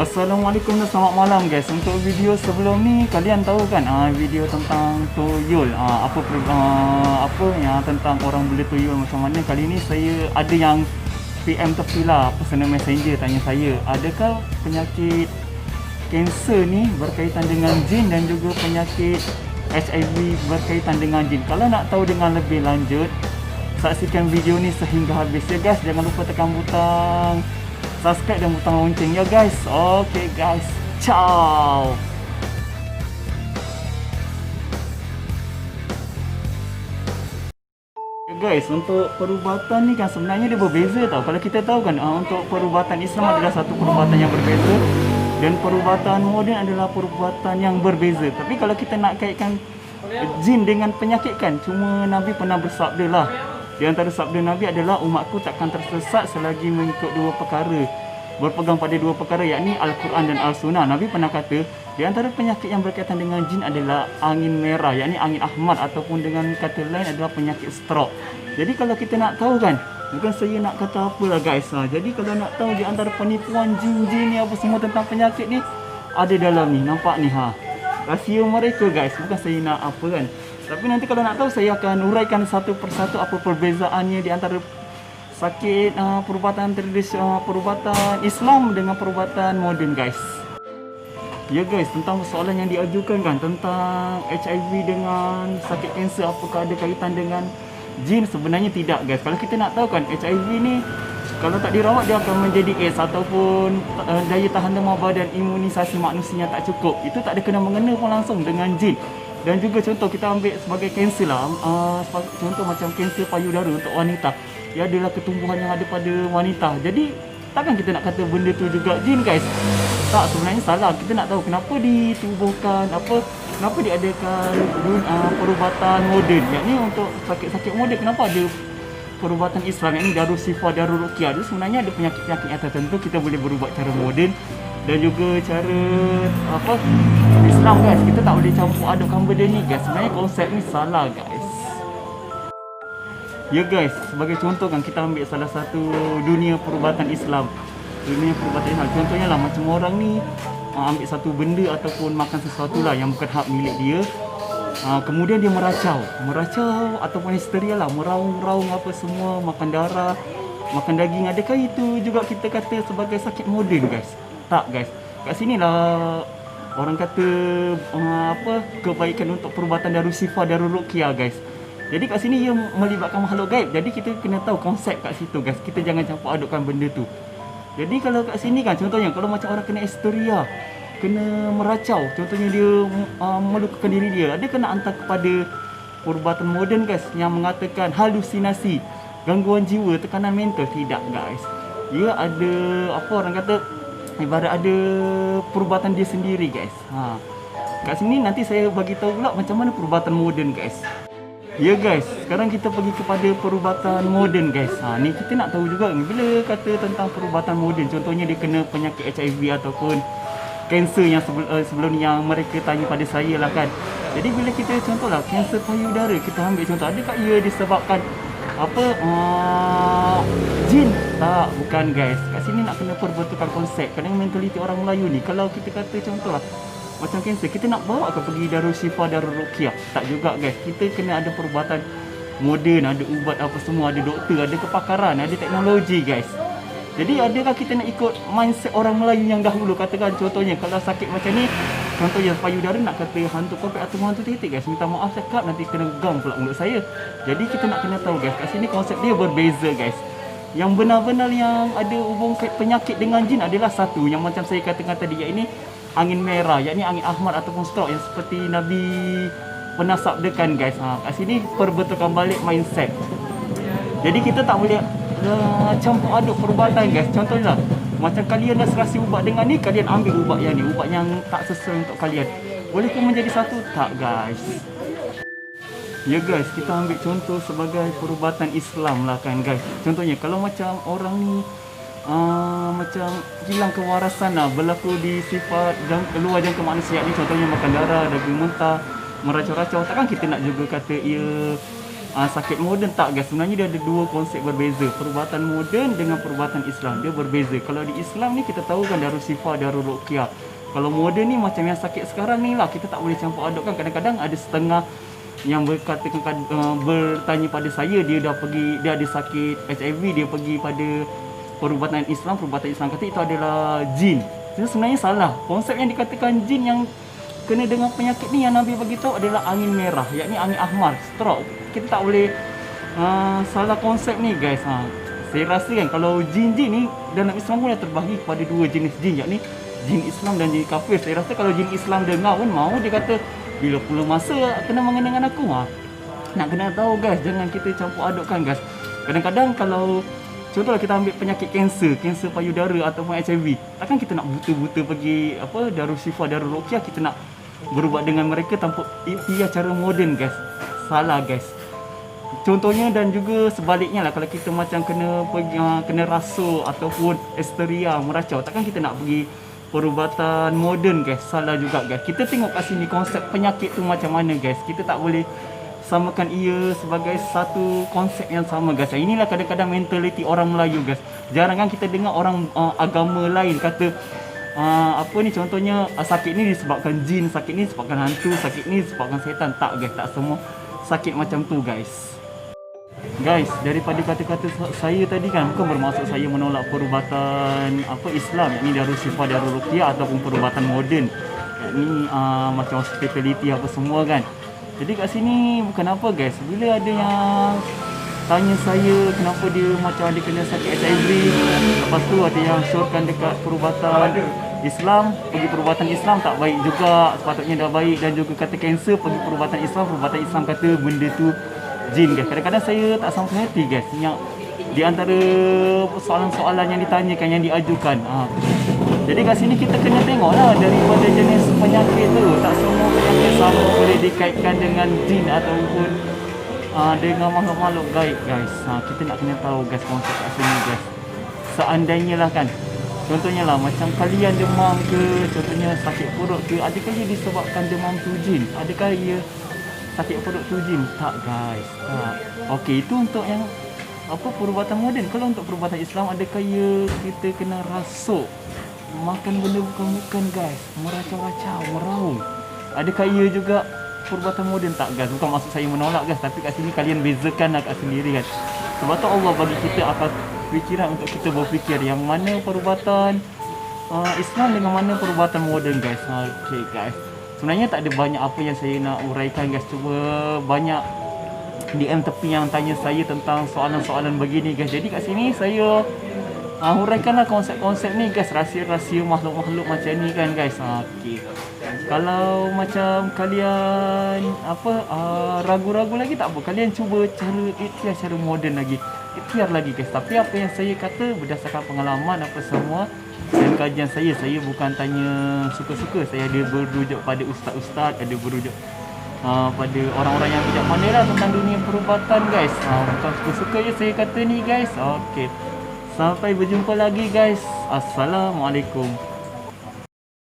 Assalamualaikum dan selamat malam guys. Untuk video sebelum ni kalian tahu kan video tentang tuyul, apa yang tentang orang boleh tuyul macam mana. Kali ni saya ada yang PM terpilah personal messenger tanya saya, adakah penyakit kanser ni berkaitan dengan jin dan juga penyakit HIV berkaitan dengan jin. Kalau nak tahu dengan lebih lanjut, saksikan video ni sehingga habis ya guys. Jangan lupa tekan butang subscribe dan butang lonceng ya guys. Okay guys, ciao. Ya guys, untuk perubatan ni kan sebenarnya dia berbeza tau. Kalau kita tahu kan untuk perubatan Islam adalah satu perubatan yang berbeza dan perubatan moden adalah perubatan yang berbeza. Tapi kalau kita nak kaitkan jin dengan penyakit kan, cuma Nabi pernah bersabda lah. Di antara sabda Nabi adalah umatku takkan tersesat selagi mengikut dua perkara, berpegang pada dua perkara, yakni Al-Quran dan Al-Sunnah. Nabi pernah kata di antara penyakit yang berkaitan dengan jin adalah angin merah, yakni angin ahmad, ataupun dengan kata lain adalah penyakit stroke. Jadi kalau kita nak tahu kan, bukan saya nak kata apalah guys. Jadi kalau nak tahu di antara penipuan jin-jin ni apa semua tentang penyakit ni ada dalam ni, nampak ni rahsia mereka guys. Bukan saya nak apa kan. Tapi nanti kalau nak tahu saya akan uraikan satu persatu apa perbezaannya di antara sakit perubatan tradisional, perubatan Islam dengan perubatan moden guys. Ya guys, tentang soalan yang diajukan kan tentang HIV dengan sakit kanser, apakah ada kaitan dengan jin? Sebenarnya tidak guys. Kalau kita nak tahu kan, HIV ni kalau tak dirawat dia akan menjadi AIDS ataupun daya tahan demam badan, imunisasi manusia tak cukup. Itu tak ada kena mengena pun langsung dengan jin. Dan juga contoh kita ambil sebagai kanser lah, contoh macam kanser payudara untuk wanita, dia adalah ketumbuhan yang ada pada wanita. Jadi takkan kita nak kata benda tu juga jin guys. Tak, sebenarnya salah. Kita nak tahu kenapa ditubuhkan, kenapa diadakan perubatan moden, yakni untuk sakit-sakit moden. Kenapa ada perubatan Islam, yakni Darul Shifaa, Darul Ruqyah. Itu sebenarnya ada penyakit-penyakit yang tertentu kita boleh berubat cara moden dan juga cara Islam guys. Kita tak boleh campur adukkan benda ni guys. Sebenarnya konsep ni salah guys. Ya guys, sebagai contoh kan kita ambil salah satu dunia perubatan Islam. Dunia perubatan Islam contohnya lah macam orang ni ambil satu benda ataupun makan sesuatu lah yang bukan hak milik dia. Kemudian dia meracau ataupun histeria lah, meraung-raung apa semua, makan darah, makan daging. Adakah itu juga kita kata sebagai sakit moden guys? Tak guys. Kat sini lah orang kata kebaikan untuk perubatan Darul Shifaa, Darul Ruqyah guys. Jadi kat sini ia melibatkan makhluk gaib. Jadi kita kena tahu konsep kat situ guys. Kita jangan campur adukkan benda tu. Jadi kalau kat sini kan contohnya kalau macam orang kena histeria, kena meracau, contohnya dia melukakan diri dia, ada kena hantar kepada perubatan moden guys yang mengatakan halusinasi, gangguan jiwa, tekanan mental. Tidak guys. Dia ada orang kata ibarat ada perubatan dia sendiri guys. Kat sini nanti saya bagi tahu pula macam mana perubatan moden guys. Ya guys, sekarang kita pergi kepada perubatan moden guys. Ni kita nak tahu juga bila kata tentang perubatan moden, contohnya dia kena penyakit HIV ataupun kanser yang sebelum ni yang mereka tanya pada saya lah kan. Jadi bila kita contohlah kanser payudara, kita ambil contoh, adakah ia disebabkan jin? Tak, bukan guys. Kat sini nak kena perbetulkan konsep. Kadang mentaliti orang Melayu ni, kalau kita kata contohlah macam kanser, kita nak bawa ke pergi Darul Shifaa, Darul Ruqyah? Tak juga guys. Kita kena ada perubatan moden, ada ubat apa semua, ada doktor, ada kepakaran, ada teknologi guys. Jadi adakah kita nak ikut mindset orang Melayu yang dahulu? Katakan contohnya kalau sakit macam ni, contohnya payudara, nak kata hantu kopek atau hantu titik guys, minta maaf cakap nanti kena gam pula mulut saya. Jadi kita nak kena tahu guys, kat sini konsep dia berbeza guys. Yang benar-benar yang ada hubung penyakit dengan jin adalah satu yang macam saya katakan tadi, yakni angin merah, yakni angin ahmad ataupun stroke yang seperti Nabi pernah sabdakan guys. Kat sini perbetulkan balik mindset. Jadi kita tak boleh campur aduk perubatan guys. Contohnya macam kalian dah serasi ubat dengan ni, kalian ambil ubat yang ni, ubat yang tak sesuai untuk kalian. Bolehkah menjadi satu? Tak guys. Ya guys, kita ambil contoh sebagai perubatan Islam lah kan guys. Contohnya kalau macam orang ni macam hilang kewarasan lah, berlaku di sifat luar jangka manusia ni, contohnya makan darah, daging mentah, meracau-racau. Takkan kita nak juga kata ia sakit moden, tak guys. Sebenarnya dia ada dua konsep berbeza. Perubatan moden dengan perubatan Islam, dia berbeza. Kalau di Islam ni kita tahu kan Darul Shifa, Darul Ruqyah. Kalau moden ni macam yang sakit sekarang ni lah, kita tak boleh campur adukkan. Kadang-kadang ada setengah yang bertanya pada saya, dia ada sakit HIV, dia pergi pada perubatan Islam kata itu adalah jin. Itu sebenarnya salah. Konsep yang dikatakan jin yang kena dengan penyakit ni yang Nabi bagi tahu adalah angin merah, yakni angin ahmar, stroke. Kita tak boleh salah konsep ni guys. Saya rasa kan kalau jin-jin ni dalam Islam pun dah terbahagi kepada dua jenis jin, yakni jin Islam dan jin kafir. Saya rasa kalau jin Islam dengar pun mau, dia kata bila pula masa kena mengenai dengan aku. Nak kena tahu guys, jangan kita campur adukkan guys. Kadang-kadang kalau contohlah kita ambil penyakit kanser payudara ataupun HIV, takkan kita nak buta-buta pergi Darul Shifa, Darul Ruqyah, kita nak berubat dengan mereka tanpa ikhtiar cara moden guys. Salah guys. Contohnya dan juga sebaliknya lah, kalau kita macam kena rasuk ataupun histeria, meracau, takkan kita nak pergi perubatan moden guys. Salah juga guys. Kita tengok kat sini konsep penyakit tu macam mana guys. Kita tak boleh samakan ia sebagai satu konsep yang sama guys. Inilah kadang-kadang mentaliti orang Melayu guys. Jarang kan kita dengar orang agama lain kata contohnya sakit ni disebabkan jin, sakit ni disebabkan hantu, sakit ni disebabkan setan. Tak guys, tak semua sakit macam tu guys. Guys, daripada kata-kata saya tadi kan, bukan bermaksud saya menolak perubatan Islam, yakni Darul Shifa, Darul Ruqyah ataupun perubatan moden, yakni macam hospitality apa semua kan. Jadi kat sini bukan apa guys, bila ada yang tanya saya kenapa dia macam ada kena sakit HIV, lepas tu ada yang syorkan dekat perubatan Islam, pergi perubatan Islam tak baik juga, sepatutnya dah baik, dan juga kata kanser pergi perubatan Islam kata benda tu jin guys. Kadang-kadang saya tak sampai hati guys di antara soalan-soalan yang ditanyakan, yang diajukan. Jadi kat sini kita kena tengok lah daripada jenis penyakit tu. Tak semua penyakit sama boleh dikaitkan dengan jin ataupun dengan makhluk-makhluk gaib guys. Kita nak kena tahu guys konsep kat sini guys. Seandainya lah kan, contohnya lah macam kalian demam ke, contohnya sakit perut ke, adakah ia disebabkan demam tu jin? Adakah ia sakit perut tu jin? Tak guys, tak. Okey, itu untuk yang perubatan moden. Kalau untuk perubatan Islam, adakah ia kita kena rasuk, makan benda bukan-bukan guys, meracau-racau, meraung? Adakah ia juga perubatan moden? Tak guys, bukan maksud saya menolak guys, tapi kat sini kalian bezakan lah kat sendiri kan. Sebab tu Allah bagi kita akal fikiran untuk kita berfikir yang mana perubatan Islam dengan mana perubatan moden guys. Okey guys, sebenarnya tak ada banyak apa yang saya nak uraikan guys. Cuma banyak DM tepi yang tanya saya tentang soalan-soalan begini guys. Jadi kat sini saya huraikanlah konsep-konsep ni guys, rahsia-rahsia makhluk-makhluk macam ni kan guys. Okey, kalau macam kalian ragu-ragu lagi tak apa, kalian cuba ikhtiar cara moden lagi, ikhtiar lagi guys. Tapi apa yang saya kata berdasarkan pengalaman apa semua dan kajian saya bukan tanya suka-suka. Saya ada berujuk pada ustaz-ustaz, ada berujuk pada orang-orang yang tidak pandai lah tentang dunia perubatan guys. Bukan suka-suka je saya kata ni guys. Okey, sampai berjumpa lagi guys. Assalamualaikum.